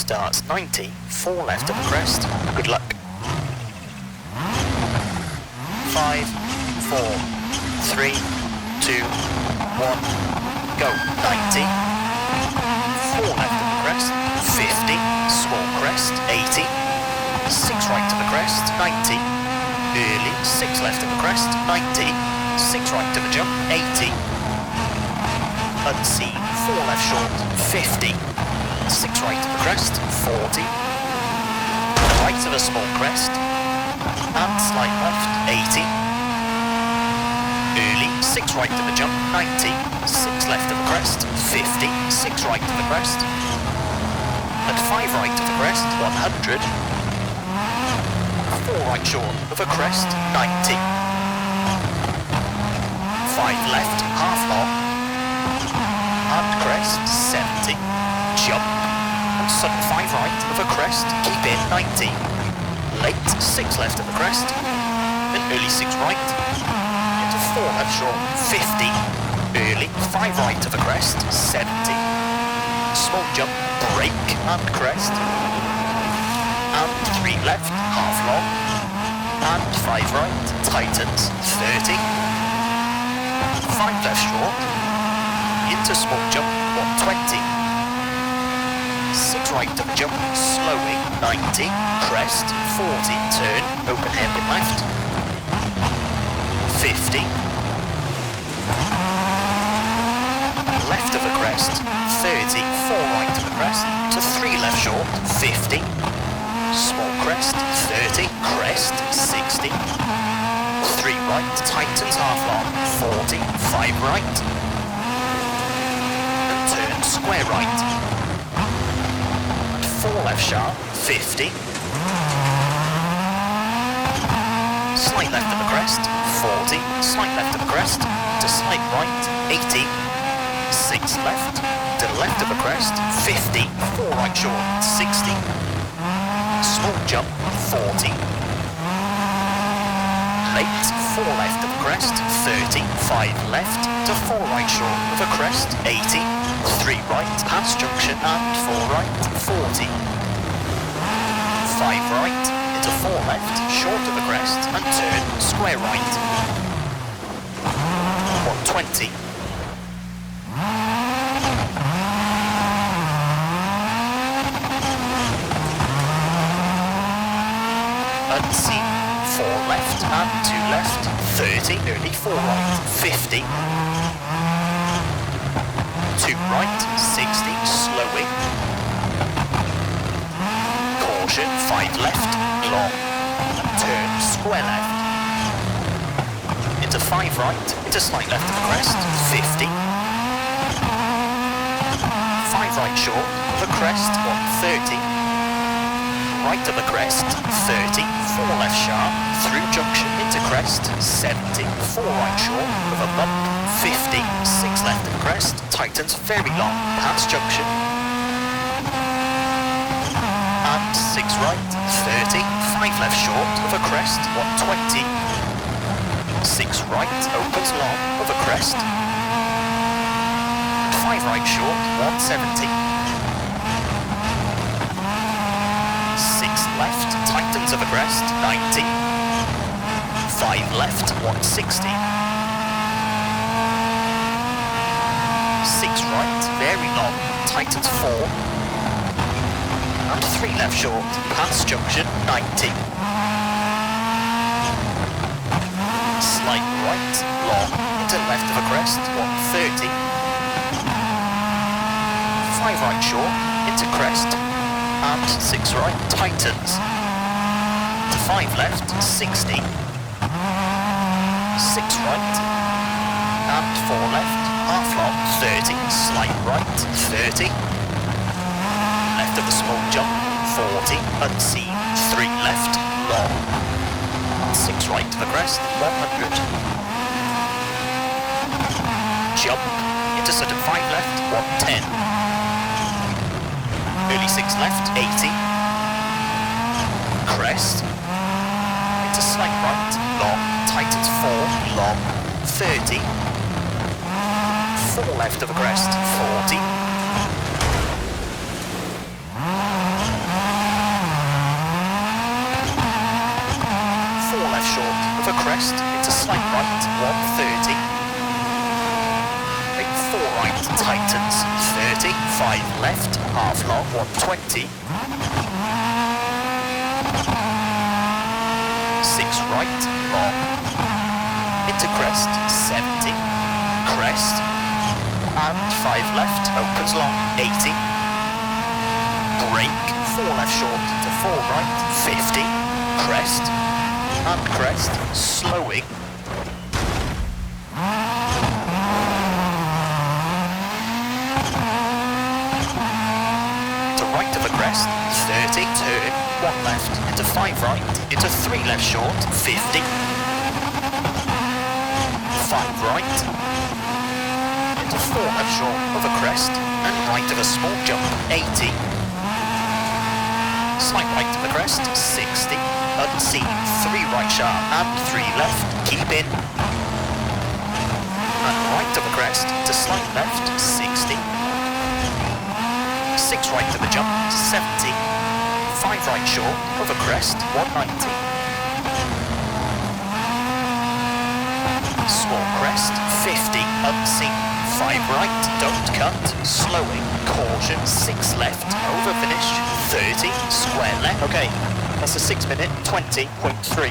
starts 90, 4 left of the crest. Good luck. 5, 4, 3, 2, 1, go. 90, 4 left of the crest, 50, small crest, 80, 6 right of the crest, 90, early, 6 left of the crest, 90, 6 right of the jump, 80, unseen, 4 left short, 50, 6 right of the crest, 40, right of a small crest, and slight left, 80, early, 6 right of the jump, 90, 6 left of the crest, 50, 6 right of the crest, and 5 right of the crest, 100, 4 right short of a crest, 90, 5 left, half long, and crest, 70, jump, and sudden 5 right of a crest, keep in, 90, late, 6 left of the crest, then early 6 right, into 4 left short, 50, early, 5 right of a crest, 70, small jump, brake, and crest, and 3 left, half long, and 5 right, tightens, 30, 5 left short, into small jump, 120, 6 right of jump, slowing, 90, crest, 40, turn, open hairpin left, 50, left of a crest, 30, 4 right of the crest, to 3 left short, 50, small crest, 30, crest, 60, 3 right, tightens half long, 40, 5 right, and turn square right, and 4 left sharp, 50, slight left of the crest, 40, slight left of the crest, to slight right, 80, 6 left, to the left of the crest, 50, 4 right short, 60, small jump, 40, late, 4 left of the crest, 30, 5 left, to 4 right short of a crest, 80, 3 right, past junction, and 4 right, 40, 5 right, into 4 left, short of the crest, and turn square right, 120, unseen, 4 left and 2 left, 30, early 4 right, 50, 2 right, 60, slowing, caution, 5 left, long, and turn square left, into 5 right, into slight left of the crest, 50, 5 right short of a crest, 130, right of the crest, 30, 4 left sharp, through junction into crest, 70, 4 right short of a bump, 50, 6 left of crest, tightens very long, past junction, and 6 right, 30, 5 left short of a crest, 120, 6 right, opens long of a crest, 5 right short, 170, 6 left, tightens of a crest, 90, 5 left, 160, 6 right, very long, tightens 4, and 3 left short, past junction, 90, slight right, long, into left of a crest, 130, 5 right short, into crest, and 6 right, tightens, to 5 left, 60, 6 right, and 4 left, half long, 30, slight right, 30, left of the small jump, 40, unseen, 3 left, long, 6 right to the crest, 100, jump, into sudden 5 left, 110, early 6 left, 80, crest, into slight right, long, tightens 4, long, 30, 4 left of the crest, 40, of a crest into slight right, 130. Make 4 right, tightens, 30, 5 left, half long, 120. 6 right, long. Into crest, 70. Crest. And 5 left, opens long, 80. Brake, 4 left short to 4 right, 50. Crest. And crest, slowing. To right of a crest, 30, turn, 1 left, into 5 right, into 3 left short, 50. 5 right, into 4 left short of a crest, and right of a small jump, 80. Slight right of the crest, 60. Unseen, 3 right sharp and 3 left, keep in. And right of the crest to slight left, 60. 6 right of the jump, 70. 5 right short of a crest, 190. Small crest, 50, unseen. 5 right, don't cut, slowing, caution, 6 left, over finish, 30, square left. Okay, that's a 6 minute, 20.3.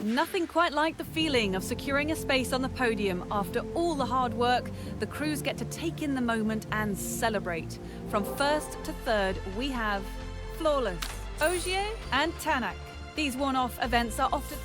Nothing quite like the feeling of securing a space on the podium. After all the hard work, the crews get to take in the moment and celebrate. From first to third, we have Flawless, Ogier and Tanak. These one-off events are often